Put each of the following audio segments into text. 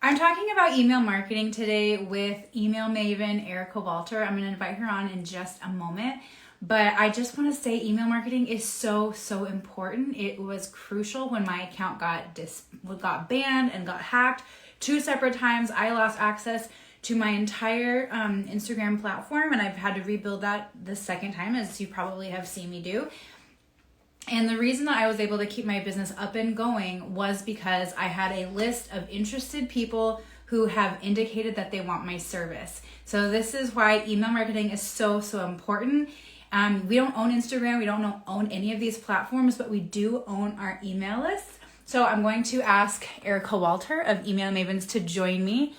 I'm talking about email marketing today with email maven Erica Walter. I'm going to invite her on in just a moment. But I just want to say email marketing is so important. It was crucial when my account got banned and got hacked. 2 separate times I lost access to my entire Instagram platform, and I've had to rebuild that the second time, as you probably have seen me do. And the reason that I was able to keep my business up and going was because I had a list of interested people who have indicated that they want my service. So this is why email marketing is so important. We don't own Instagram. We don't own any of these platforms, but we do own our email list. So I'm going to ask Erica Walter of Email Mavens to join me.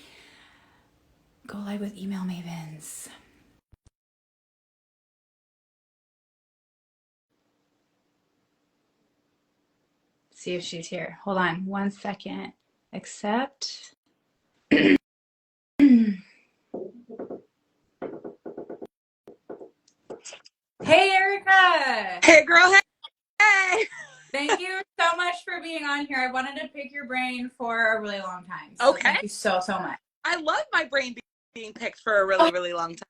Go live with Email Mavens. See if she's here. Hold on 1 second. Accept. Hey, Erica. Hey, girl. Hey. Thank you so much for being on here. I wanted to pick your brain for a really long time. So Okay. Thank you so much. I love my brain being picked for a really long time.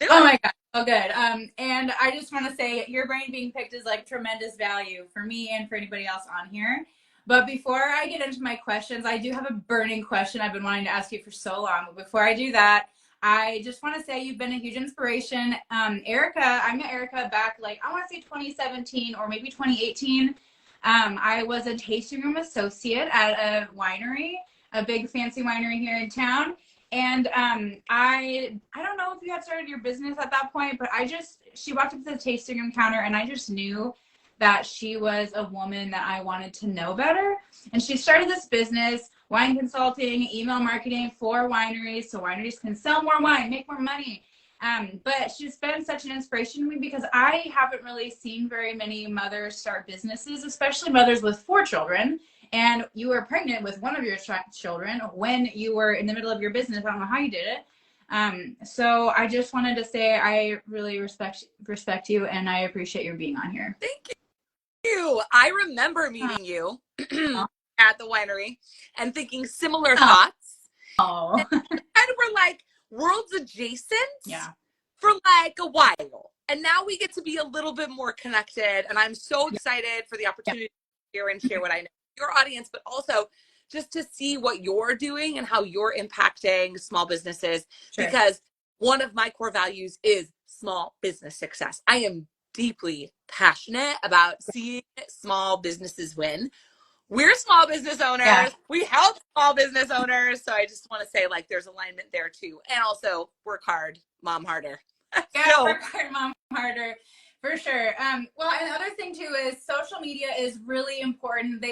Oh my God. Oh, good. And I just want to say your brain being picked is like tremendous value for me and for anybody else on here. But before I get into my questions, I do have a burning question I've been wanting to ask you for so long. But before I do that, I just want to say you've been a huge inspiration. Erica, I met Erica back I want to say 2017 or maybe 2018. I was a tasting room associate at a winery, a big fancy winery here in town. And I don't know if you had started your business at that point, but she walked up to the tasting room counter and I just knew that she was a woman that I wanted to know better. And she started this business, wine consulting, email marketing for wineries, so wineries can sell more wine, make more money. But she's been such an inspiration to me because I haven't really seen very many mothers start businesses, especially mothers with 4 children. And you were pregnant with one of your children when you were in the middle of your business. I don't know how you did it. So I just wanted to say I really respect you and I appreciate your being on here. Thank you. I remember meeting you at the winery and thinking similar thoughts. Oh. And we're like worlds adjacent for like a while. And now we get to be a little bit more connected. And I'm so excited for the opportunity to hear and share what I know your audience, but also just to see what you're doing and how you're impacting small businesses. Sure. Because one of my core values is small business success. I am deeply passionate about seeing small businesses win. We're small business owners. Yeah. We help small business owners. So I just want to say there's alignment there too. And also work hard, mom harder. Yeah, work hard, mom harder. For sure. Well, and the other thing too is social media is really important.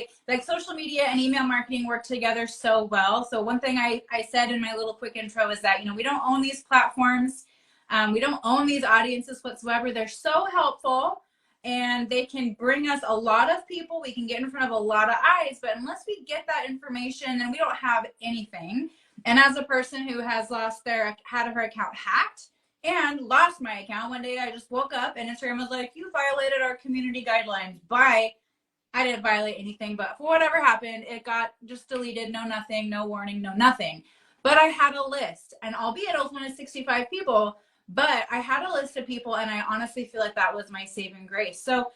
Social media and email marketing work together so well. So one thing I said in my little quick intro is that, we don't own these platforms. We don't own these audiences whatsoever. They're so helpful and they can bring us a lot of people. We can get in front of a lot of eyes, but unless we get that information, then we don't have anything. And as a person who has had her account hacked, and lost my account. One day I just woke up and Instagram was like, you violated our community guidelines. Bye. I didn't violate anything, but for whatever happened, it got just deleted. No nothing, no warning, no nothing. But I had a list, and albeit it was only 65 people, but I had a list of people, and I honestly feel like that was my saving grace. So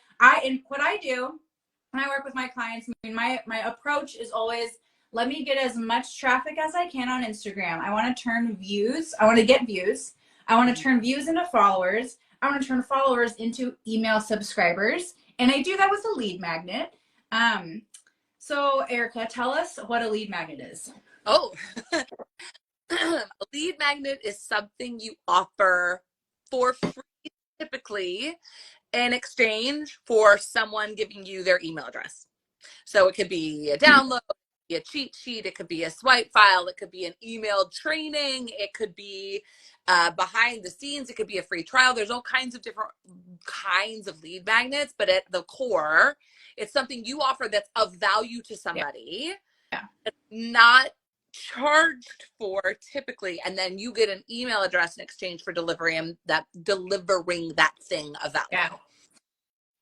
what I do when I work with my clients, my approach is always, let me get as much traffic as I can on Instagram. I want to turn views. I want to get views. I want to turn views into followers. I want to turn followers into email subscribers. And I do that with a lead magnet. So Erica, tell us what a lead magnet is. Oh, a lead magnet is something you offer for free, typically in exchange for someone giving you their email address. So it could be a download, a cheat sheet, it could be a swipe file, it could be an email training, it could be behind the scenes, it could be a free trial. There's all kinds of different kinds of lead magnets, but at the core, it's something you offer that's of value to somebody. Yeah. It's not charged for typically, and then you get an email address in exchange for delivering that thing of value.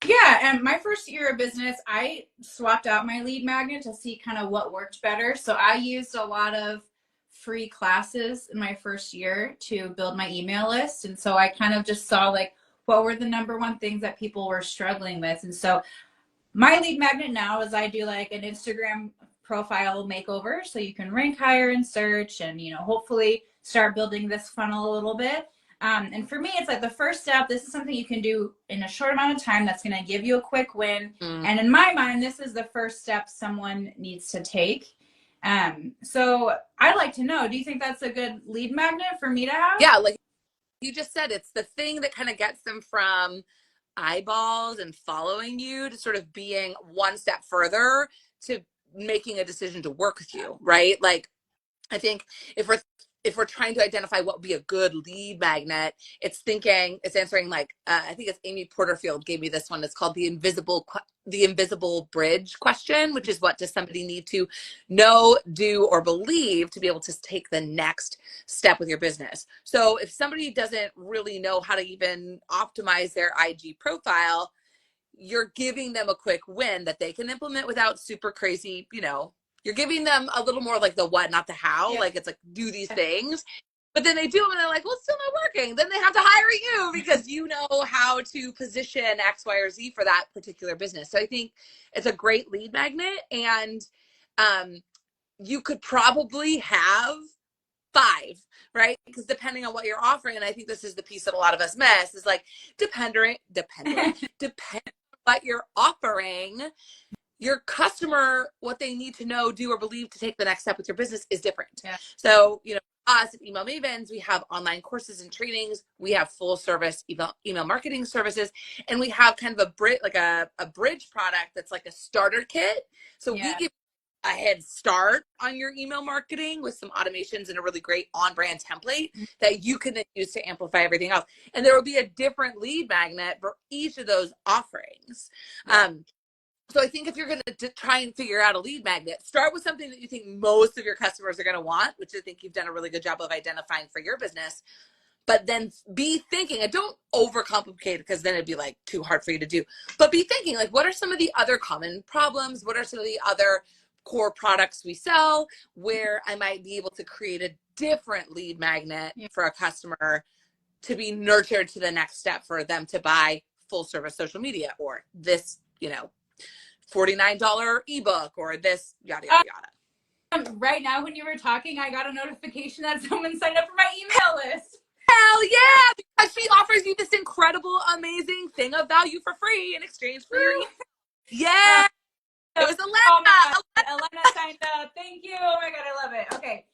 Yeah, and my first year of business, I swapped out my lead magnet to see kind of what worked better. So I used a lot of free classes in my first year to build my email list. And so I kind of just saw like what were the number one things that people were struggling with. And so my lead magnet now is I do like an Instagram profile makeover so you can rank higher in search and, you know, hopefully start building this funnel a little bit. And for me, it's like the first step. This is something you can do in a short amount of time that's going to give you a quick win. And in my mind, this is the first step someone needs to take. So I'd like to know, do you think that's a good lead magnet for me to have? Yeah, like you just said, it's the thing that kind of gets them from eyeballs and following you to sort of being one step further to making a decision to work with you, right? Like I think if we're trying to identify what would be a good lead magnet, it's answering like I think it's Amy Porterfield gave me this one. It's called the invisible bridge question, which is what does somebody need to know, do, or believe to be able to take the next step with your business. So if somebody doesn't really know how to even optimize their IG profile, you're giving them a quick win that they can implement without super crazy, you're giving them a little more like the what, not the how. Yeah. Like it's like do these things, but then they do them and they're like, well, it's still not working. Then they have to hire you because you know how to position X, Y, or Z for that particular business. So I think it's a great lead magnet, and you could probably have 5, right? Because depending on what you're offering, and I think this is the piece that a lot of us miss, is like depending on what you're offering, your customer, what they need to know, do, or believe to take the next step with your business is different. Yeah. So, us at Email Mavens, we have online courses and trainings. We have full service email marketing services, and we have kind of a bridge product that's like a starter kit. So we give a head start on your email marketing with some automations and a really great on-brand template that you can then use to amplify everything else. And there will be a different lead magnet for each of those offerings. Yeah. So I think if you're going to try and figure out a lead magnet, start with something that you think most of your customers are going to want, which I think you've done a really good job of identifying for your business. But then be thinking, and don't overcomplicate it because then it'd be like too hard for you to do. But be thinking like, what are some of the other common problems? What are some of the other core products we sell where I might be able to create a different lead magnet for a customer to be nurtured to the next step for them to buy full service social media or this, $49 ebook or this yada yada yada. Right now when you were talking, I got a notification that someone signed up for my email list. Hell yeah, because she offers you this incredible, amazing thing of value for free in exchange for your email. Yeah. It was Elena. Oh my God. Elena signed up. Thank you. Oh my God, I love it. Okay.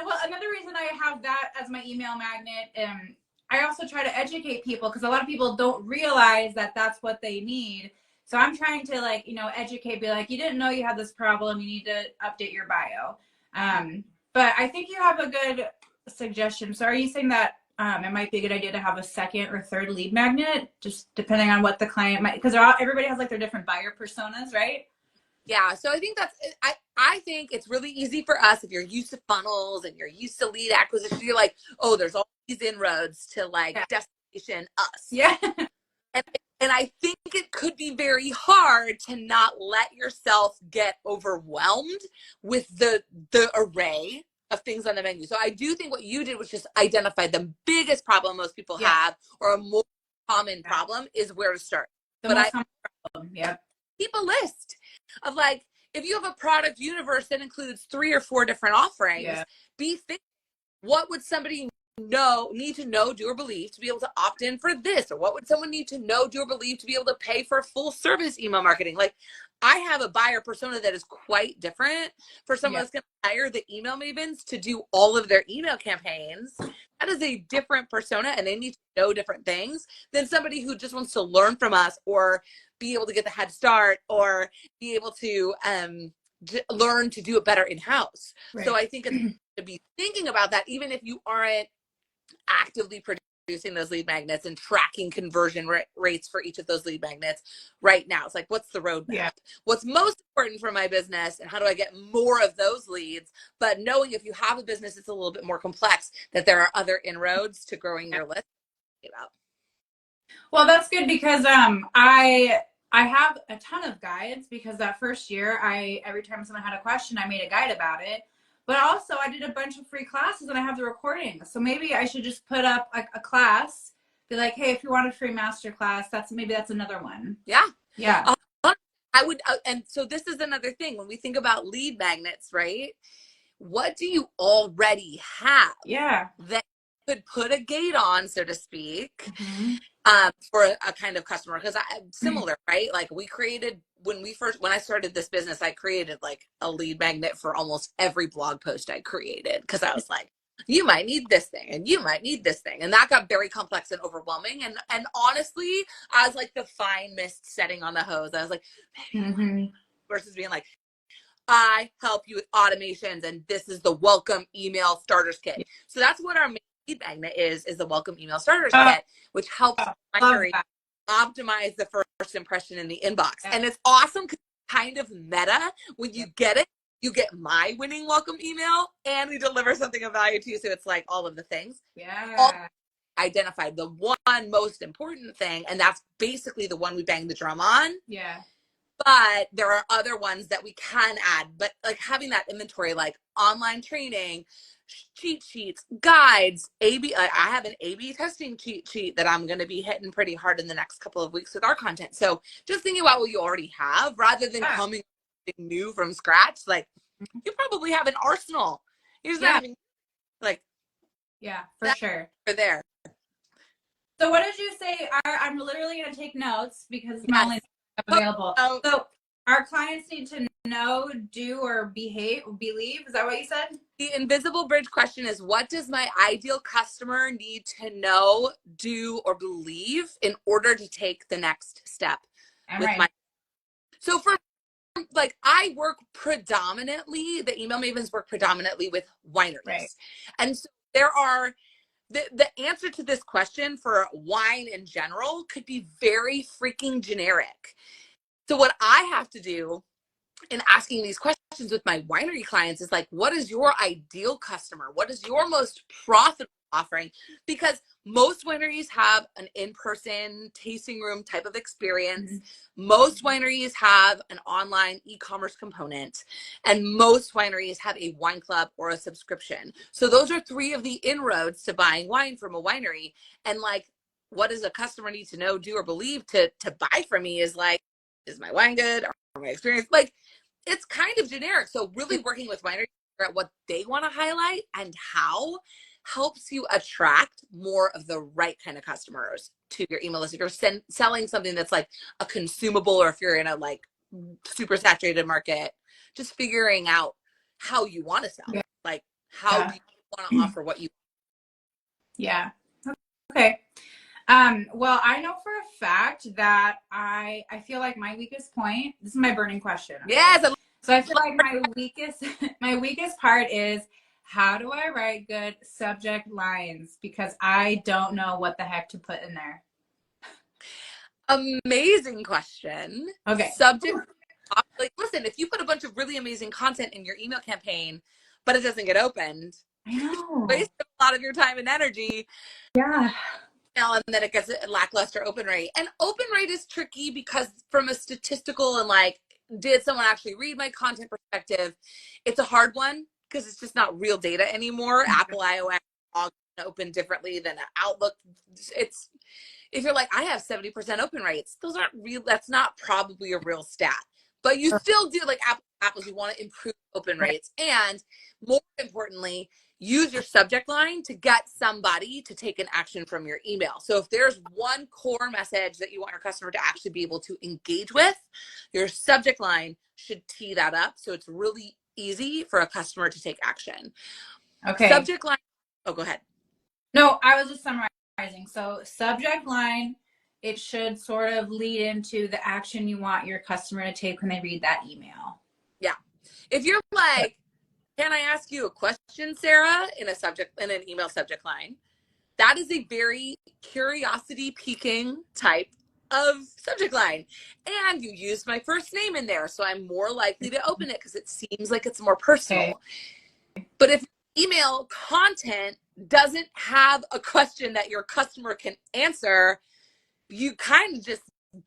Well, another reason I have that as my email magnet, I also try to educate people because a lot of people don't realize that that's what they need. So I'm trying to educate, be like, you didn't know you had this problem. You need to update your bio. But I think you have a good suggestion. So are you saying that it might be a good idea to have a second or third lead magnet, just depending on what the client might, because everybody has like their different buyer personas, right? Yeah. So I think I think it's really easy for us if you're used to funnels and you're used to lead acquisition. You're like, oh, there's all these inroads to destination us. Yeah. And I think it could be very hard to not let yourself get overwhelmed with the array of things on the menu. So I do think what you did was just identify the biggest problem most people have, or a more common problem is where to start. Common problem. Yeah. Keep a list of like, if you have a product universe that includes 3 or 4 different offerings, be thinking, what would somebody need to know, do, or believe to be able to opt in for this? Or what would someone need to know, do, or believe to be able to pay for full service email marketing? Like I have a buyer persona that is quite different for someone that's going to hire the Email Mavens to do all of their email campaigns. That is a different persona, and they need to know different things than somebody who just wants to learn from us or be able to get the head start or be able to learn to do it better in-house. Right. So I think it's to be thinking about that, even if you aren't actively producing those lead magnets and tracking conversion rates for each of those lead magnets right now. It's like, what's the roadmap? Yeah. What's most important for my business, and how do I get more of those leads? But knowing if you have a business that's a little bit more complex, that there are other inroads to growing your list. Well, that's good because I have a ton of guides because that first year every time someone had a question, I made a guide about it. But also, I did a bunch of free classes and I have the recordings. So maybe I should just put up a class. Be like, hey, if you want a free master class, that's another one. Yeah. Yeah. I would, and so this is another thing when we think about lead magnets, right? What do you already have Yeah. that could put a gate on, so to speak, Mm-hmm. for a kind of customer? Because similar, right? Like we created when I started this business, I created like a lead magnet for almost every blog post I created because I was like, you might need this thing and you might need this thing, and that got very complex and overwhelming. And honestly, I was like the fine mist setting on the hose. I was like, Mm-hmm. versus being like, I help you with automations, and this is the welcome email starters kit. So that's what our main lead magnet is the welcome email starters kit, which helps optimize the first impression in the inbox. Yeah. And it's awesome because it's kind of meta. When you get it, you get my winning welcome email and we deliver something of value to you. So it's like all of the things. Yeah. All identified the one most important thing, and that's basically the one we bang the drum on. Yeah. But there are other ones that we can add, but like having that inventory, like online training, cheat sheets, guides, I have an A/B testing cheat sheet that I'm going to be hitting pretty hard in the next couple of weeks with our content. So just thinking about what you already have rather than coming new from scratch. Like you probably have an arsenal. You're just not even like, yeah, for sure. For there. So what did you say? I'm literally going to take notes because it's my only available. So our clients need to know, do, or believe. Is that what you said? The invisible bridge question is, what does my ideal customer need to know, do, or believe in order to take the next step with my. So for like, I work predominantly, the Email Mavens work predominantly with wineries. Right. And so there are, the answer to this question for wine in general could be very freaking generic. So what I have to do in asking these questions with my winery clients is like, what is your ideal customer? What is your most profitable offering? Because most wineries have an in-person tasting room type of experience. Mm-hmm. Most wineries have an online e-commerce component, and most wineries have a wine club or a subscription. So those are three of the inroads to buying wine from a winery. And like, what does a customer need to know, do, or believe to buy from me is like, is my wine good? Or my experience? Like, it's kind of generic. So really working with wineries to figure out what they want to highlight and how helps you attract more of the right kind of customers to your email list. If you're selling something that's like a consumable, or if you're in a like super saturated market, just figuring out how you want to sell. Yeah. Like how do you want to offer what you. Yeah. Okay. Well, I know for a fact that I feel like my weakest point, this is my burning question. Okay? Yes. So I feel like my weakest part is, how do I write good subject lines? Because I don't know what the heck to put in there. Amazing question. Okay. Subject, like, listen, if you put a bunch of really amazing content in your email campaign, but it doesn't get opened, I know. Waste a lot of your time and energy. Yeah. And then it gets a lackluster open rate. And open rate is tricky because from a statistical and like, did someone actually read my content perspective, it's a hard one because it's just not real data anymore. Mm-hmm. Apple iOS all open differently than Outlook. It's, if you're like, I have 70% open rates, those aren't real. That's not probably a real stat, but you still do, like Apple's, you want to improve open rates. And more importantly, use your subject line to get somebody to take an action from your email. So if there's one core message that you want your customer to actually be able to engage with, your subject line should tee that up. So it's really easy for a customer to take action. Okay. Subject line. Oh, go ahead. No, I was just summarizing. So subject line, it should sort of lead into the action you want your customer to take when they read that email. Yeah. If you're like, can I ask you a question, Sarah, in an email subject line? That is a very curiosity piquing type of subject line. And you used my first name in there, so I'm more likely to open it because it seems like it's more personal. Okay. But if email content doesn't have a question that your customer can answer, you kind of just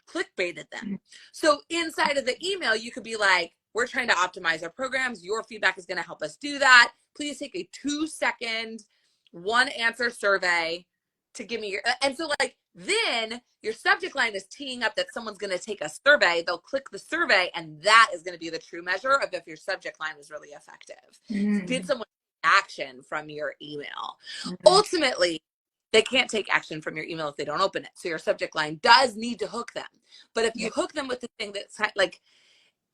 clickbaited them. So inside of the email, you could be like, we're trying to optimize our programs. Your feedback is going to help us do that. Please take a 2-second, one answer survey to give me your, and so like, then your subject line is teeing up that someone's going to take a survey. They'll click the survey, and that is going to be the true measure of if your subject line was really effective. Did someone take action from your email? Ultimately, they can't take action from your email if they don't open it. So your subject line does need to hook them. But if you hook them with the thing that's like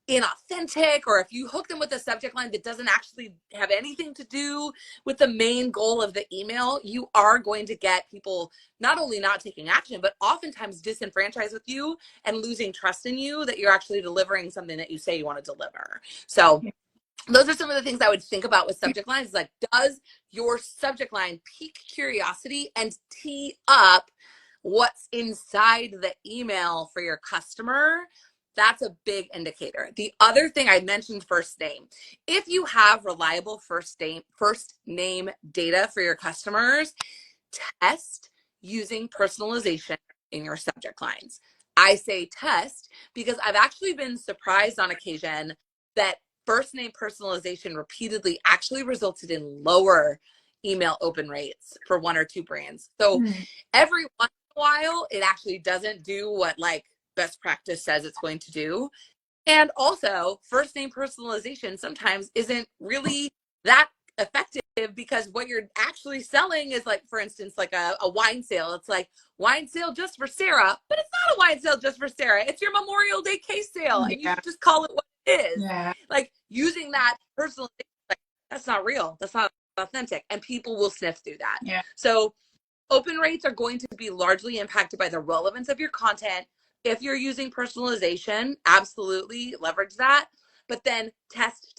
inauthentic, or if you hook them with a subject line that doesn't actually have anything to do with the main goal of the email, you are going to get people not only not taking action, but oftentimes disenfranchised with you and losing trust in you that you're actually delivering something that you say you want to deliver. So those are some of the things I would think about with subject lines. Like, does your subject line pique curiosity and tee up what's inside the email for your customer? That's a big indicator. The other thing I mentioned, first name. If you have reliable first name data for your customers, test using personalization in your subject lines. I say test because I've actually been surprised on occasion that first name personalization repeatedly actually resulted in lower email open rates for 1 or 2 brands. So every once in a while, it actually doesn't do what like best practice says it's going to do. And also, first name personalization sometimes isn't really that effective because what you're actually selling is like, for instance, like a wine sale. It's like wine sale just for Sarah, but it's not a wine sale just for Sarah. It's your Memorial Day case sale, and you just call it what it is. Like using that personalization, like, that's not real. That's not authentic, and people will sniff through that. So open rates are going to be largely impacted by the relevance of your content. If you're using personalization, absolutely leverage that. But then test.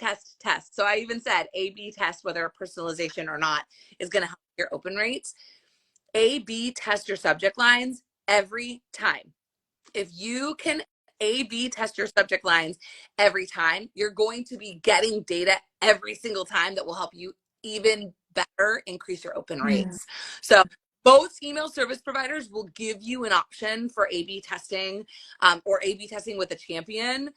So I even said A/B test whether personalization or not is going to help your open rates. A/B test your subject lines every time. If you can A/B test your subject lines every time, you're going to be getting data every single time that will help you even better increase your open rates. So most email service providers will give you an option for A/B testing or A/B testing with a champion.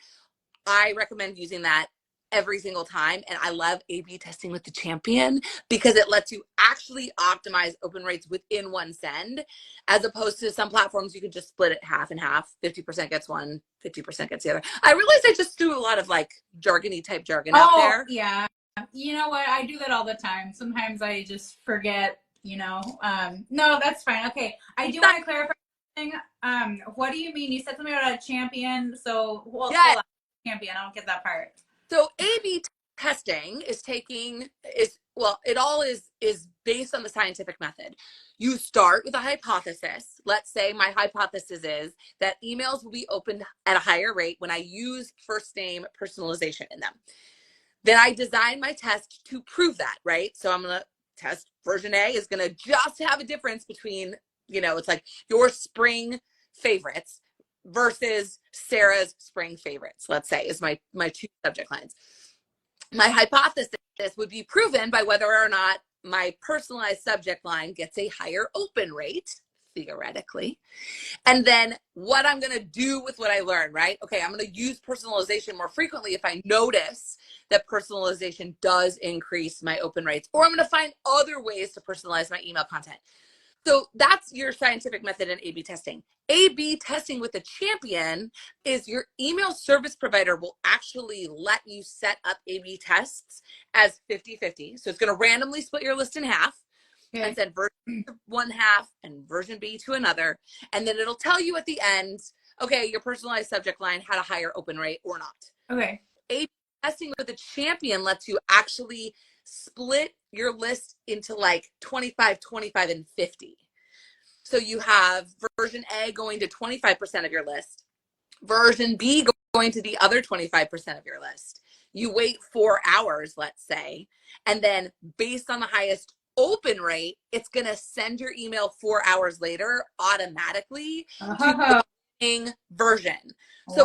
I recommend using that every single time. And I love A/B testing with the champion because it lets you actually optimize open rates within one send, as opposed to some platforms you can just split it half and half. 50% gets one, 50% gets the other. I realize I just threw a lot of like jargony type jargon out there. Yeah. You know what? I do that all the time. Sometimes I just forget, no, that's fine. Okay. I do want to clarify something. What do you mean? You said something about a champion. So, champion. I don't get that part. So A/B testing is based on the scientific method. You start with a hypothesis. Let's say my hypothesis is that emails will be opened at a higher rate when I use first name personalization in them. Then I design my test to prove that, right? So I'm going to test version A is going to just have a difference between, it's like your spring favorites versus Sarah's spring favorites, let's say, is my 2 subject lines. My hypothesis would be proven by whether or not my personalized subject line gets a higher open rate, theoretically. And then what I'm going to do with what I learned, right? Okay, I'm going to use personalization more frequently if I notice that personalization does increase my open rates, or I'm going to find other ways to personalize my email content. So that's your scientific method in A/B testing. A/B testing with a champion is your email service provider will actually let you set up A/B tests as 50-50. So it's going to randomly split your list in half and send version 1 half and version B to another. And then it'll tell you at the end, okay, your personalized subject line had a higher open rate or not. Okay. A/B testing with a champion lets you actually split your list into like 25, 25, and 50. So you have version A going to 25% of your list, version B going to the other 25% of your list. You wait 4 hours, let's say, and then based on the highest open rate, it's going to send your email 4 hours later automatically to the winning version. So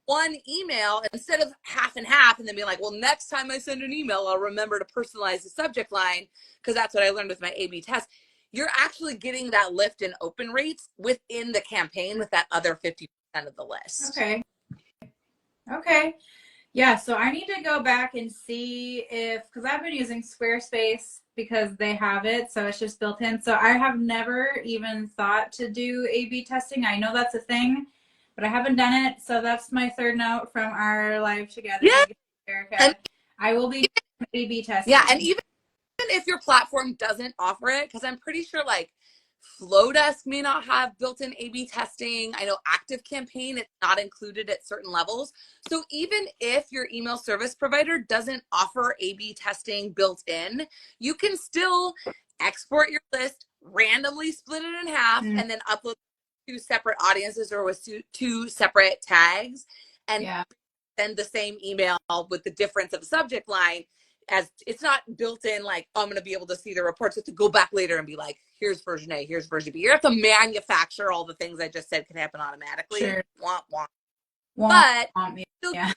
one email, instead of half and half and then be like, well, next time I send an email, I'll remember to personalize the subject line because that's what I learned with my A/B test. You're actually getting that lift in open rates within the campaign with that other 50% of the list. Okay. Yeah, so I need to go back and see if, because I've been using Squarespace because they have it, so it's just built in. So I have never even thought to do A/B testing. I know that's a thing, but I haven't done it. So that's my third note from our live together, Yeah. And Erica. I will be A/B yeah, and testing. even if your platform doesn't offer it, because I'm pretty sure like Flowdesk may not have built-in A/B testing. I know ActiveCampaign, it's not included at certain levels. So even if your email service provider doesn't offer A/B testing built in, you can still export your list, randomly split it in half, Mm, and then upload two separate audiences or with two separate tags, and yeah, send the same email with the difference of subject line. As it's not built in, like, oh, I'm going to be able to see the reports. To go back later and be like, here's version A, here's version B. You have to manufacture all the things I just said can happen automatically. sure. Womp womp. Won't, But won't me. so, Yeah,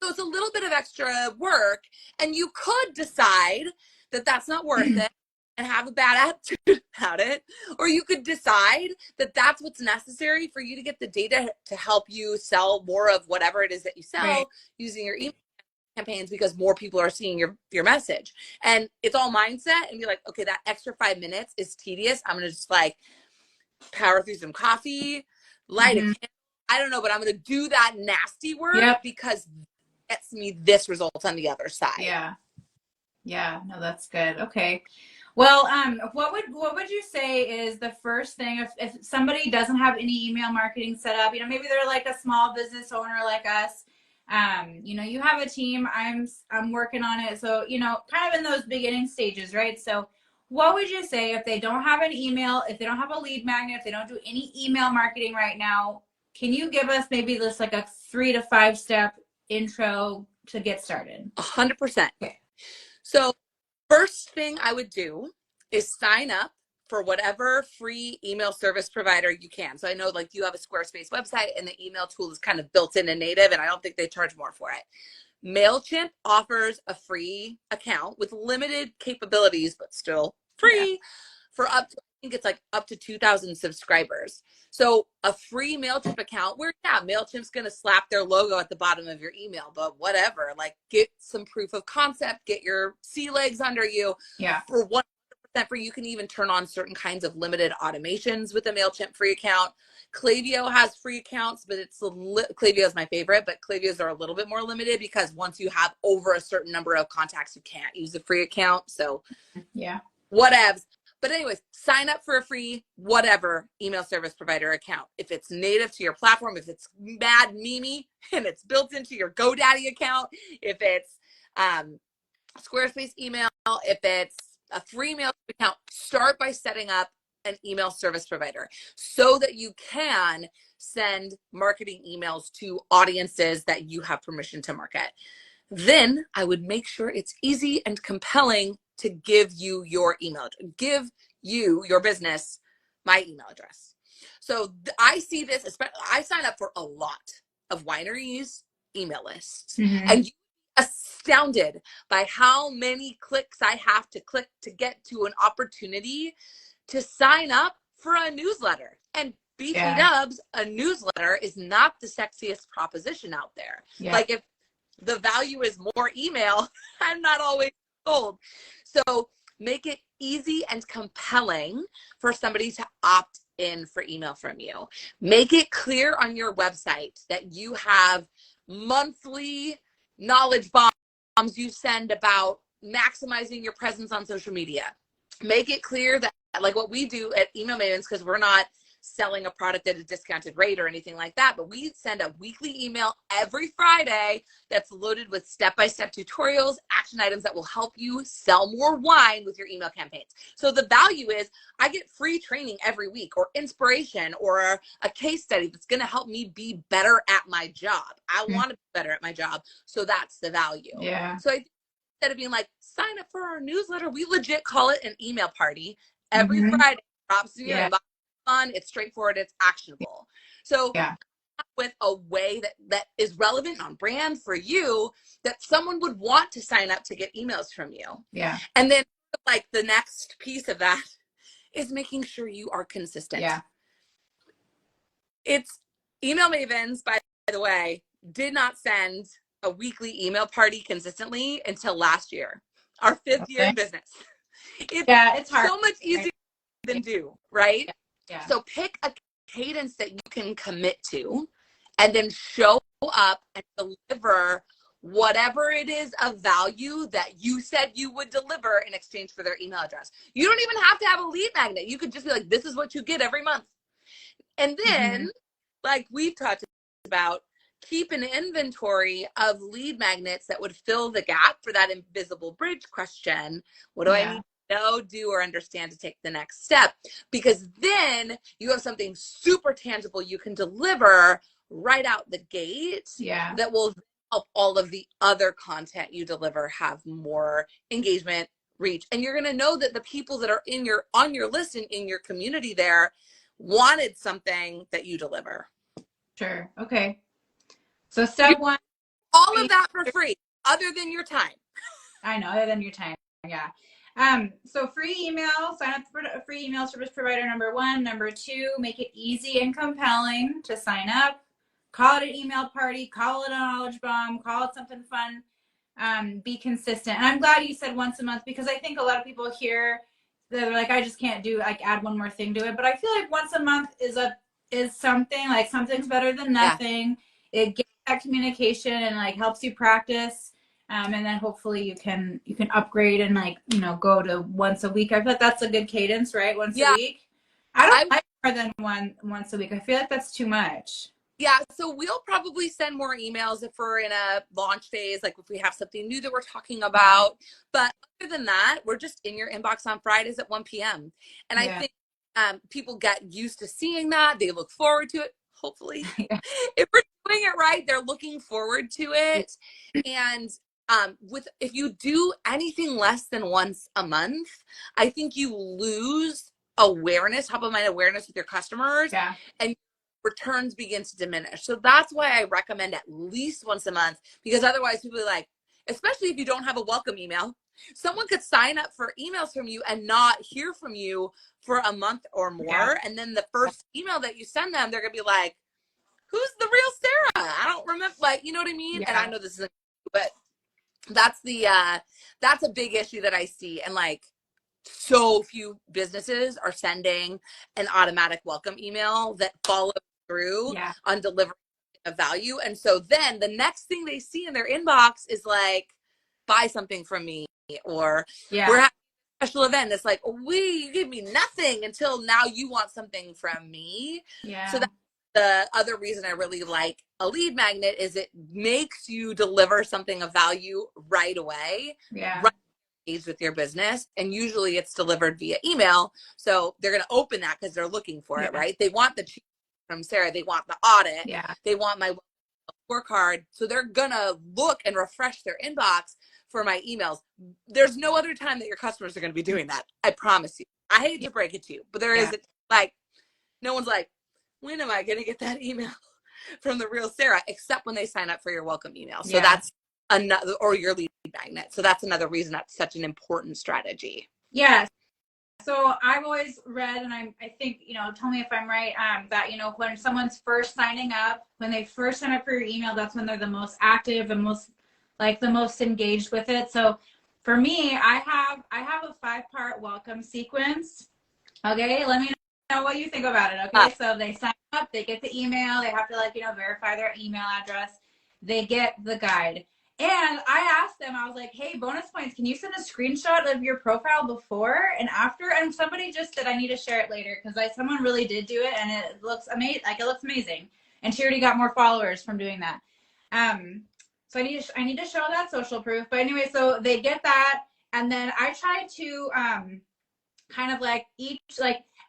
so it's a little bit of extra work, and you could decide that that's not worth it and have a bad attitude about it, or you could decide that that's what's necessary for you to get the data to help you sell more of whatever it is that you right. sell using your email campaigns, because more people are seeing your message. And it's all mindset, and be like, okay, that extra 5 minutes is tedious. I'm gonna just like power through some coffee, light a Mm-hmm. candle. I don't know, but I'm gonna do that nasty work Yep. because it gets me this result on the other side. Yeah. Yeah, no, that's good. Okay. Well, what would you say is the first thing if somebody doesn't have any email marketing set up, maybe they're like a small business owner like us. You have a team, I'm working on it. So, kind of in those beginning stages, right? So what would you say if they don't have an email, if they don't have a lead magnet, if they don't do any email marketing right now, can you give us maybe just like a 3 to 5 step intro to get started? 100%. Okay. So first thing I would do is sign up for whatever free email service provider you can. So I know like you have a Squarespace website and the email tool is kind of built in and native, and I don't think they charge more for it. MailChimp offers a free account with limited capabilities, but still Yeah. free for up to, I think it's like up to 2,000 subscribers. So a free MailChimp account where, yeah, MailChimp's going to slap their logo at the bottom of your email, but whatever, like get some proof of concept, get your sea legs under you Yeah. for 100% free. You can even turn on certain kinds of limited automations with a MailChimp free account. Klaviyo has free accounts, but Klaviyo is my favorite, but Klaviyos are a little bit more limited because once you have over a certain number of contacts, you can't use a free account. So Yeah. whatevs. But anyways, sign up for a free whatever email service provider account. If it's native to your platform, if it's Mad Mimi and it's built into your GoDaddy account, if it's Squarespace email, if it's a free email account, start by setting up an email service provider so that you can send marketing emails to audiences that you have permission to market. Then I would make sure it's easy and compelling to give you your email, give you, your business, my email address. So I see this, especially, I sign up for a lot of wineries email lists, Mm-hmm. and you astounded by how many clicks I have to click to get to an opportunity to sign up for a newsletter. And BT Yeah. Dubs, a newsletter is not the sexiest proposition out there. Yeah. Like if the value is more email, I'm not always sold. So make it easy and compelling for somebody to opt in for email from you. Make it clear on your website that you have monthly knowledge bombs you send about maximizing your presence on social media. Make it clear that, like what we do at Email Mavens, because we're not selling a product at a discounted rate or anything like that, but we send a weekly email every Friday that's loaded with step-by-step tutorials, action items that will help you sell more wine with your email campaigns. So the value is I get free training every week, or inspiration, or a case study that's going to help me be better at my job. I want to be better at my job. So that's the value. Yeah. So instead of being like, sign up for our newsletter, we legit call it an email party every Mm-hmm. Friday. Drops in your Yeah. inbox. Fun, it's straightforward, it's actionable. So Yeah. with a way that is relevant on brand for you, that someone would want to sign up to get emails from you. Yeah. And then like the next piece of that is making sure you are consistent. Yeah. It's Email Mavens, by the way, did not send a weekly email party consistently until last year, our 5th year in business. It's Yeah, it's hard. so much easier than do, right? Yeah. So pick a cadence that you can commit to and then show up and deliver whatever it is of value that you said you would deliver in exchange for their email address. You don't even have to have a lead magnet. You could just be like, this is what you get every month. And then, like we've talked about, keep an inventory of lead magnets that would fill the gap for that invisible bridge question. What do I need to know, do, or understand to take the next step? Because then you have something super tangible you can deliver right out the gate that will help all of the other content you deliver have more engagement, reach. And you're going to know that the people that are on your list and in your community there wanted something that you deliver. Sure. Okay. So step one. All of that for free, other than your time. I know, other than your time. Yeah. So free email, sign up for a free email service provider, number 1. Number 2, make it easy and compelling to sign up. Call it an email party, call it a knowledge bomb, call it something fun. Be consistent. And I'm glad you said once a month, because I think a lot of people here, they're like, I just can't do, like, add one more thing to it. But I feel like once a month is something, like, something's better than nothing. Yeah. It gets that communication and, like, helps you practice. And then hopefully you can upgrade and, like, you know, go to once a week. I feel like that's a good cadence, right? Once a week. I don't like more than once a week. I feel like that's too much. Yeah, so we'll probably send more emails if we're in a launch phase, like if we have something new that we're talking about. But other than that, we're just in your inbox on Fridays at 1 p.m. And I think people get used to seeing that. They look forward to it, hopefully. If we're doing it right, they're looking forward to it. And if you do anything less than once a month, I think you lose awareness, top of mind awareness with your customers. Yeah. And returns begin to diminish. So that's why I recommend at least once a month, because otherwise people are like, especially if you don't have a welcome email, someone could sign up for emails from you and not hear from you for a month or more. Yeah. And then the first email that you send them, they're going to be like, who's the real Sarah? I don't remember, like, you know what I mean? Yeah. And I know this isn't, but that's a big issue that I see. And like, so few businesses are sending an automatic welcome email that follows through on delivering a value. And so then the next thing they see in their inbox is like, buy something from me, or we're having a special event. It's like, you give me nothing until now you want something from me. Yeah. So that's the other reason I really like a lead magnet, is it makes you deliver something of value right away. Yeah. Right with your business, and usually it's delivered via email, so they're going to open that because they're looking for it, right? They want the check from Sarah, they want the audit, they want my scorecard, so they're gonna look and refresh their inbox for my emails. There's no other time that your customers are going to be doing that, I promise you. I hate to break it to you, but there is, like, no one's like, when am I going to get that email from the real Sarah, except when they sign up for your welcome email. So that's another, or your lead magnet. So that's another reason that's such an important strategy. Yeah. So I've always read, and I think, you know, tell me if I'm right, that, you know, when someone's first signing up, when they first sign up for your email, that's when they're the most active and the most engaged with it. So for me, I have a 5-part welcome sequence. Okay. Let me know what you think about it. Okay. So they sign up, they get the email, they have to, like, you know, verify their email address. They get the guide. And I asked them, I was like, hey, bonus points, can you send a screenshot of your profile before and after? And somebody just said, I need to share it later, because someone really did do it, and it looks amazing. Like, it looks amazing. And she already got more followers from doing that. So I need to show that social proof. But anyway, so they get that. And then I try to kind of like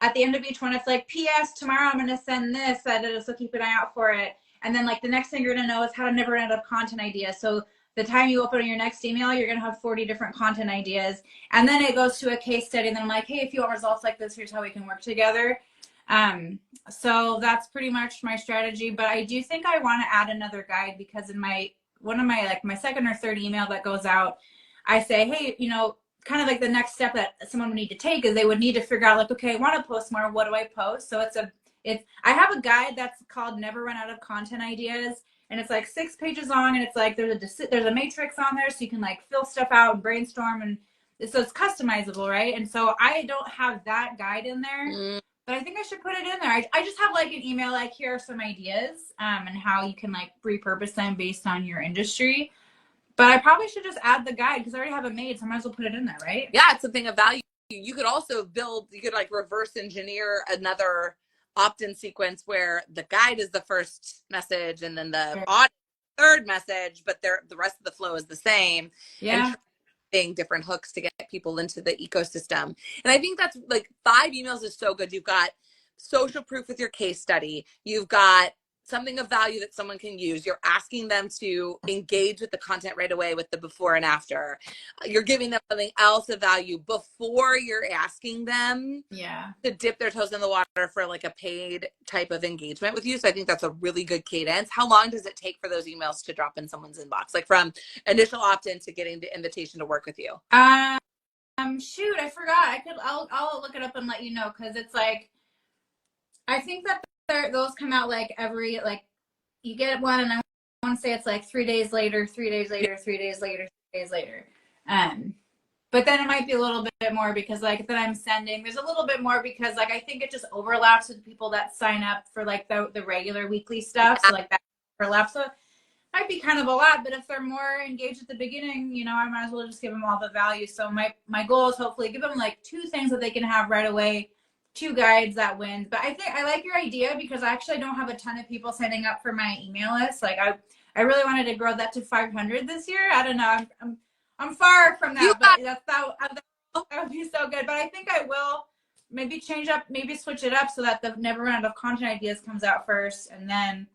at the end of each one, it's like, P.S. tomorrow I'm going to send this. So keep an eye out for it. And then, like, the next thing you're going to know is how to never run out of content ideas. So the time you open your next email, you're going to have 40 different content ideas. And then it goes to a case study. And then I'm like, hey, if you want results like this, here's how we can work together. So that's pretty much my strategy. But I do think I want to add another guide, because in my second or third email that goes out, I say, hey, you know, kind of like the next step that someone would need to take is they would need to figure out, like, okay, I want to post more. What do I post? So I have a guide that's called Never Run Out of Content Ideas. and it's like 6 pages long, and it's like there's a matrix on there, so you can like fill stuff out and brainstorm, and so it's customizable, right? And so I don't have that guide in there, but I think I should put it in there. I just have like an email, like here are some ideas, and how you can like repurpose them based on your industry. But I probably should just add the guide because I already have it made, so I might as well put it in there, right? Yeah, it's something of value. You could also you could like reverse engineer another opt-in sequence where the guide is the first message and then the third message, but the rest of the flow is the same. Yeah. And different hooks to get people into the ecosystem. And I think that's like 5 emails is so good. You've got social proof with your case study. You've got something of value that someone can use. You're asking them to engage with the content right away with the before and after. You're giving them something else of value before you're asking them to dip their toes in the water for like a paid type of engagement with you. So I think that's a really good cadence. How long does it take for those emails to drop in someone's inbox? Like from initial opt-in to getting the invitation to work with you? Shoot, I forgot. I'll look it up and let you know, because it's like, I think that those come out like every, like you get one and I want to say it's like 3 days later, 3 days later, 3 days later, 3 days later. But then it might be a little bit more because like then I'm sending, there's a little bit more because like I think it just overlaps with people that sign up for like the regular weekly stuff. So like that overlaps. So it might be kind of a lot, but if they're more engaged at the beginning, you know, I might as well just give them all the value. So my goal is hopefully give them like 2 things that they can have right away, 2 guides that wins. But I think I like your idea because I actually don't have a ton of people signing up for my email list. Like I really wanted to grow that to 500 this year. I don't know. I'm far from that, but that would be so good. But I think I will maybe switch it up so that the never run out of content ideas comes out first, and then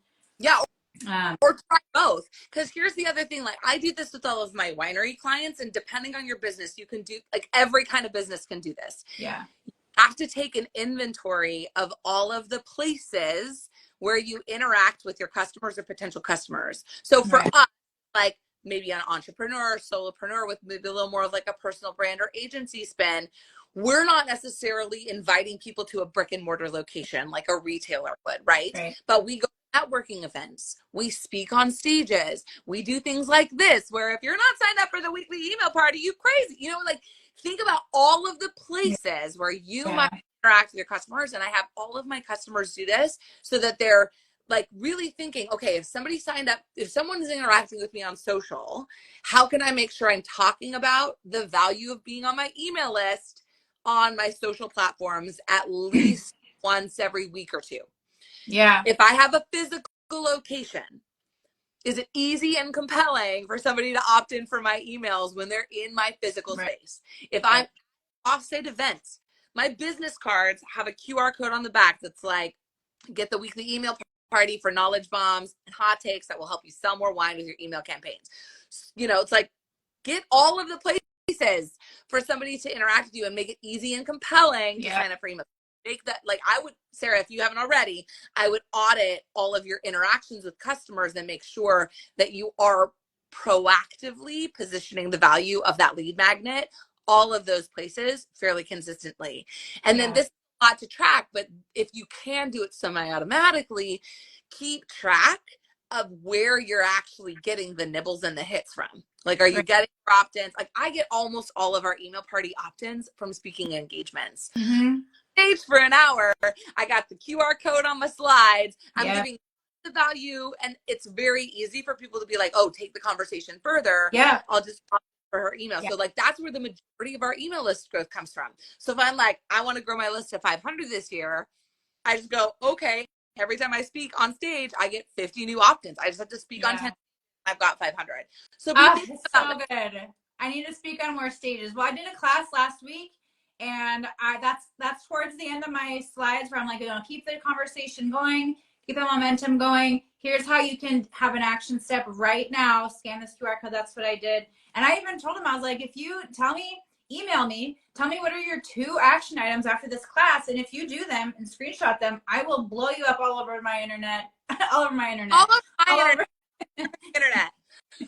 or try both. Because here's the other thing, like I do this with all of my winery clients, and depending on your business, you can do like every kind of business can do this. Yeah. You have to take an inventory of all of the places where you interact with your customers or potential customers. So for us, like maybe an entrepreneur, solopreneur with maybe a little more of like a personal brand or agency spin, we're not necessarily inviting people to a brick and mortar location like a retailer would, right? But we go to networking events, we speak on stages, we do things like this, where if you're not signed up for the weekly email party, you crazy, you know, like think about all of the places where you might interact with your customers. And I have all of my customers do this so that they're like really thinking, okay, if somebody signed up, if someone is interacting with me on social, how can I make sure I'm talking about the value of being on my email list on my social platforms at least once every week or 2? Yeah. If I have a physical location, is it easy and compelling for somebody to opt in for my emails when they're in my physical space? If I'm offsite events, my business cards have a QR code on the back that's like, get the weekly email party for knowledge bombs and hot takes that will help you sell more wine with your email campaigns. You know, it's like, get all of the places for somebody to interact with you and make it easy and compelling to sign up for email. Make that, like I would, Sarah, if you haven't already, I would audit all of your interactions with customers and make sure that you are proactively positioning the value of that lead magnet, all of those places fairly consistently. And then this is a lot to track, but if you can do it semi-automatically, keep track of where you're actually getting the nibbles and the hits from. Like, are you getting opt-ins? Like I get almost all of our email party opt-ins from speaking engagements. Stage for an hour. I got the QR code on my slides. I'm giving the value, and it's very easy for people to be like, oh, take the conversation further. I'll just for her email. So like that's where the majority of our email list growth comes from. So if I'm like, I want to grow my list to 500 this year, I just go, okay, every time I speak on stage, I get 50 new opt-ins. I just have to speak on 10. I've got 500. So it's so good. I need to speak on more stages. Well, I did a class last week, and that's towards the end of my slides where I'm like, you know, keep the conversation going, keep the momentum going. Here's how you can have an action step right now. Scan this QR code. That's what I did. And I even told him, I was like, if you email me, tell me what are your 2 action items after this class. And if you do them and screenshot them, I will blow you up all over my internet. all over my internet. Internet.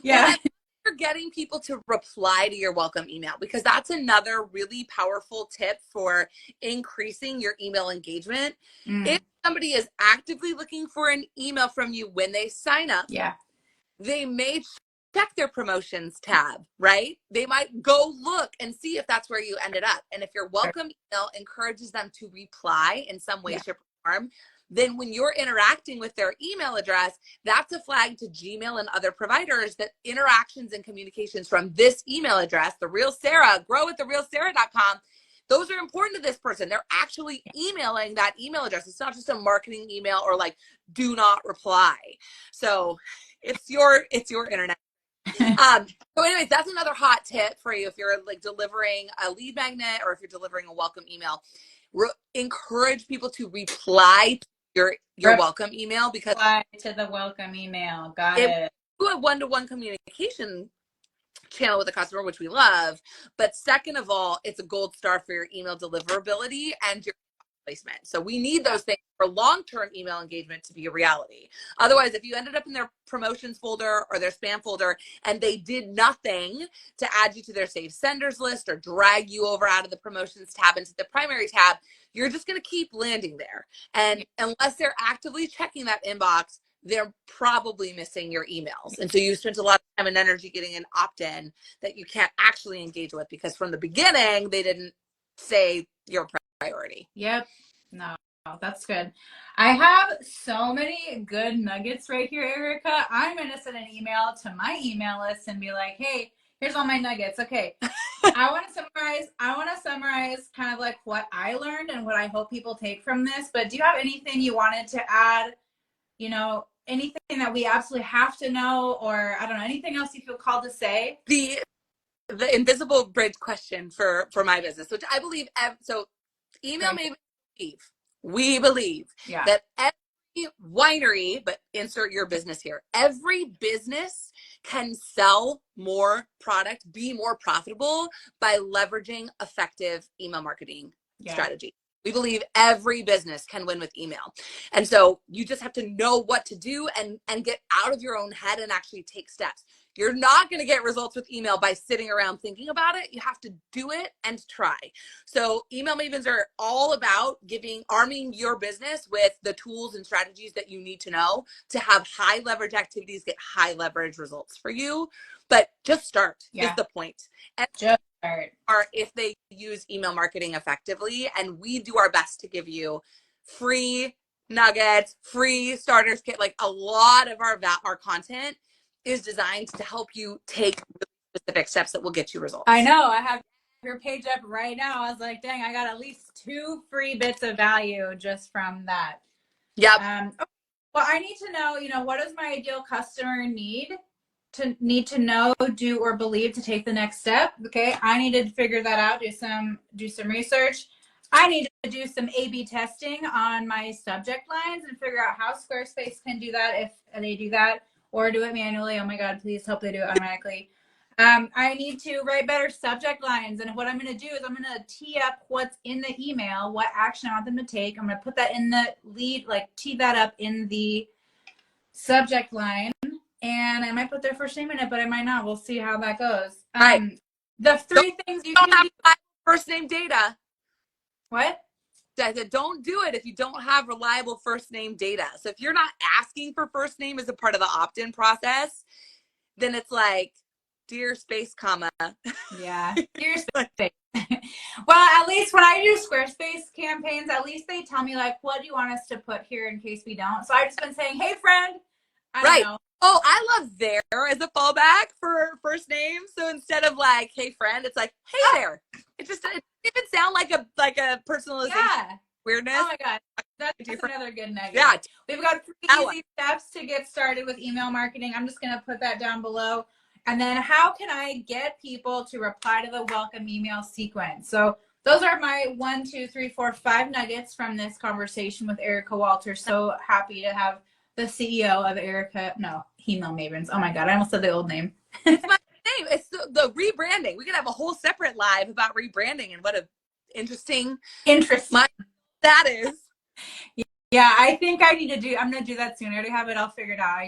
Yeah. Well, you're getting people to reply to your welcome email, because that's another really powerful tip for increasing your email engagement. If somebody is actively looking for an email from you when they sign up, they may check their promotions tab, right? They might go look and see if that's where you ended up. And if your welcome email encourages them to reply in some way, Yeah. shape, or form, then when you're interacting with their email address, that's a flag to Gmail and other providers that interactions and communications from this email address, the real Sarah, grow at therealsarah.com, those are important to this person. They're actually emailing that email address. It's not just a marketing email or like do not reply. So it's your internet. So anyways, that's another hot tip for you if you're like delivering a lead magnet or if you're delivering a welcome email. Encourage people to reply to your welcome email, because reply to the welcome email. Got it. Do a one-to-one communication channel with a customer, which we love, but second of all, it's a gold star for your email deliverability and your placement. So we need those things for long-term email engagement to be a reality. Otherwise, if you ended up in their promotions folder or their spam folder and they did nothing to add you to their saved senders list or drag you over out of the promotions tab into the primary tab, you're just going to keep landing there. And unless they're actively checking that inbox, they're probably missing your emails. And so you spent a lot of time and energy getting an opt-in that you can't actually engage with because from the beginning, they didn't say your priority. Yep. No, that's good. I have so many good nuggets right here, Erica. I'm going to send an email to my email list and be like, hey, here's all my nuggets. Okay. I want to summarize kind of like what I learned and what I hope people take from this. But do you have anything you wanted to add? You know, anything that we absolutely have to know, or I don't know, anything else you feel called to say? The invisible bridge question for my business, which I believe, so email maybe we believe that every winery, but insert your business here, every business can sell more product, be more profitable by leveraging effective email marketing strategy. We believe every business can win with email. And so you just have to know what to do and get out of your own head and actually take steps. You're not going to get results with email by sitting around thinking about it. You have to do it and try. So email mavens are all about arming your business with the tools and strategies that you need to know to have high leverage activities, get high leverage results for you. But just start is the point. And just start. Or if they use email marketing effectively, and we do our best to give you free nuggets, free starters kit, like a lot of our content is designed to help you take specific steps that will get you results. I know. I have your page up right now. I was like, dang, I got at least 2 free bits of value just from that. Yep. Well, I need to know, what does my ideal customer need to know, do, or believe to take the next step? Okay. I need to figure that out, do some research. I need to do some A/B testing on my subject lines and figure out how Squarespace can do that if they do that, or do it manually. Oh my God, please hope they do it automatically. I need to write better subject lines. And what I'm going to do is I'm going to tee up what's in the email, what action I want them to take. I'm going to put that in the lead, like tee that up in the subject line. And I might put their first name in it, but I might not. We'll see how that goes. Right. The 3 things you don't can have do. First name data. What? I said, don't do it if you don't have reliable first name data. So if you're not asking for first name as a part of the opt-in process, then it's like, dear space, comma. Yeah. Dear space. Well, at least when I do Squarespace campaigns, at least they tell me like, what do you want us to put here in case we don't? So I've just been saying, hey friend. I don't know. Oh, I love there as a fallback for first name. So instead of like, hey friend, it's like, hey there. It doesn't even sound like a personalization weirdness. Oh my God. That's another good nugget. Yeah. We've got 3 easy steps to get started with email marketing. I'm just going to put that down below. And then how can I get people to reply to the welcome email sequence? So those are my 1, 2, 3, 4, 5 nuggets from this conversation with Erica Walter. So happy to have the CEO of Email Mavens. Oh my God, I almost said the old name. It's my name. It's the rebranding. We could have a whole separate live about rebranding and what a interesting that is. Yeah, I think I'm going to do that soon. I already have it all figured out.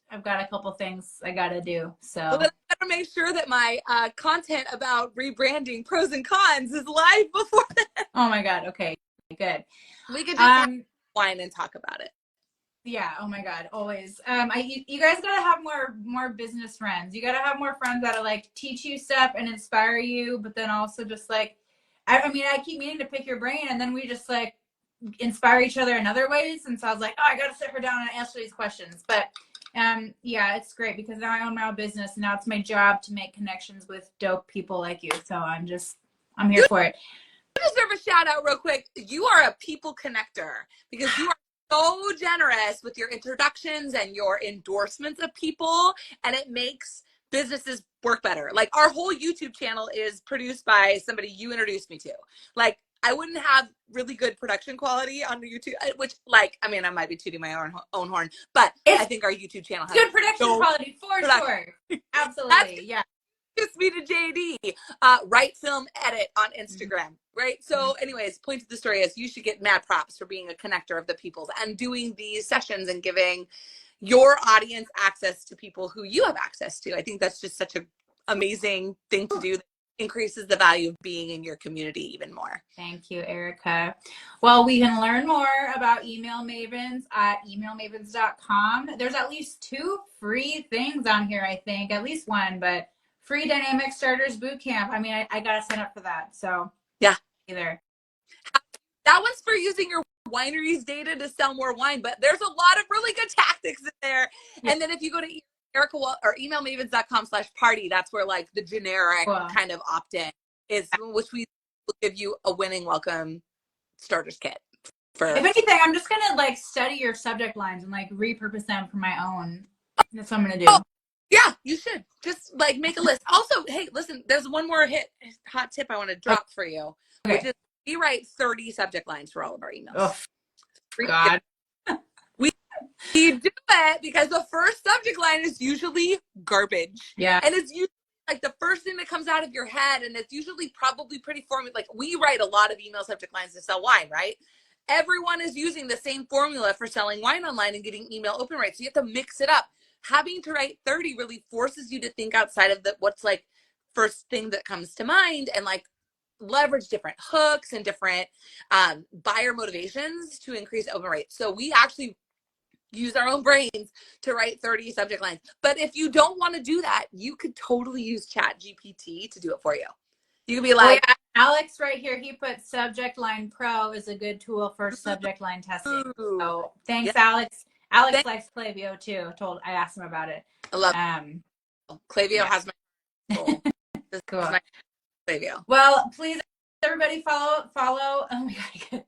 I've got a couple things I got to do. So well, then I gotta make sure that my content about rebranding pros and cons is live before that. Oh my God. Okay, good. We could just wine and talk about it. Yeah. Oh my God. Always. You guys gotta have more business friends. You gotta have more friends that'll like teach you stuff and inspire you, but then also just like, I mean, I keep meaning to pick your brain, and then we just like inspire each other in other ways. And so I was like, oh, I gotta sit her down and answer these questions. But yeah, it's great because now I own my own business, and now it's my job to make connections with dope people like you. So I'm here for it. Deserve a shout out real quick. You are a people connector because you are so generous with your introductions and your endorsements of people, and it makes businesses work better. Like our whole YouTube channel is produced by somebody you introduced me to. Like I wouldn't have really good production quality on the YouTube, which like, I mean, I might be tooting my own horn, but I think our YouTube channel has good production quality for sure. Absolutely. Yeah. Introduce me to JD, write, film, edit on Instagram, right? So anyways, point to the story is you should get mad props for being a connector of the peoples and doing these sessions and giving your audience access to people who you have access to. I think that's just such an amazing thing to do that increases the value of being in your community even more. Thank you, Erica. Well, we can learn more about Email Mavens at emailmavens.com. There's at least 2 free things on here, I think, at least one, but free Dynamic Starters Bootcamp. I mean, I got to sign up for that. So yeah, either. That one's for using your winery's data to sell more wine, but there's a lot of really good tactics in there. Yeah. And then if you go to Erica or emailmavens.com/party, that's where like the generic kind of opt-in is, which we will give you a winning welcome starters kit. If anything, I'm just gonna like study your subject lines and like repurpose them for my own. That's what I'm gonna do. Oh, yeah, you should just like make a list. Also, hey, listen, there's one more hot tip I want to drop for you, which is we write 30 subject lines for all of our emails. Oh, God. We do it because the first subject line is usually garbage. Yeah. And it's usually like the first thing that comes out of your head, and it's usually probably pretty formula. Like we write a lot of email subject lines to sell wine, right? Everyone is using the same formula for selling wine online and getting email open rates. So you have to mix it up. Having to write 30 really forces you to think outside of what's like first thing that comes to mind, and like leverage different hooks and different buyer motivations to increase open rates. So we actually use our own brains to write 30 subject lines. But if you don't want to do that, you could totally use ChatGPT to do it for you. You could be like, yeah, Alex right here, he put Subject Line Pro is a good tool for subject line testing. So thanks, Alex. Alex likes Klaviyo too. I asked him about it. I love Klaviyo has my cool. Klaviyo. Well, please everybody follow oh my God,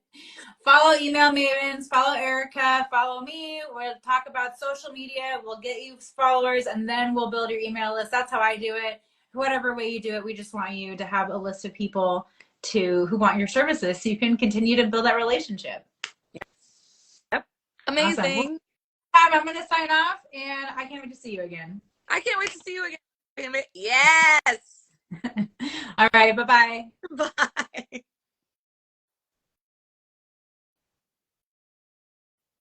follow Email Mavens, follow Erica, follow me. We'll talk about social media, we'll get you followers, and then we'll build your email list. That's how I do it. Whatever way you do it, we just want you to have a list of people who want your services so you can continue to build that relationship. Yep. Amazing. Awesome. I'm going to sign off, and I can't wait to see you again. I can't wait to see you again. Yes. All right. Bye-bye. Bye.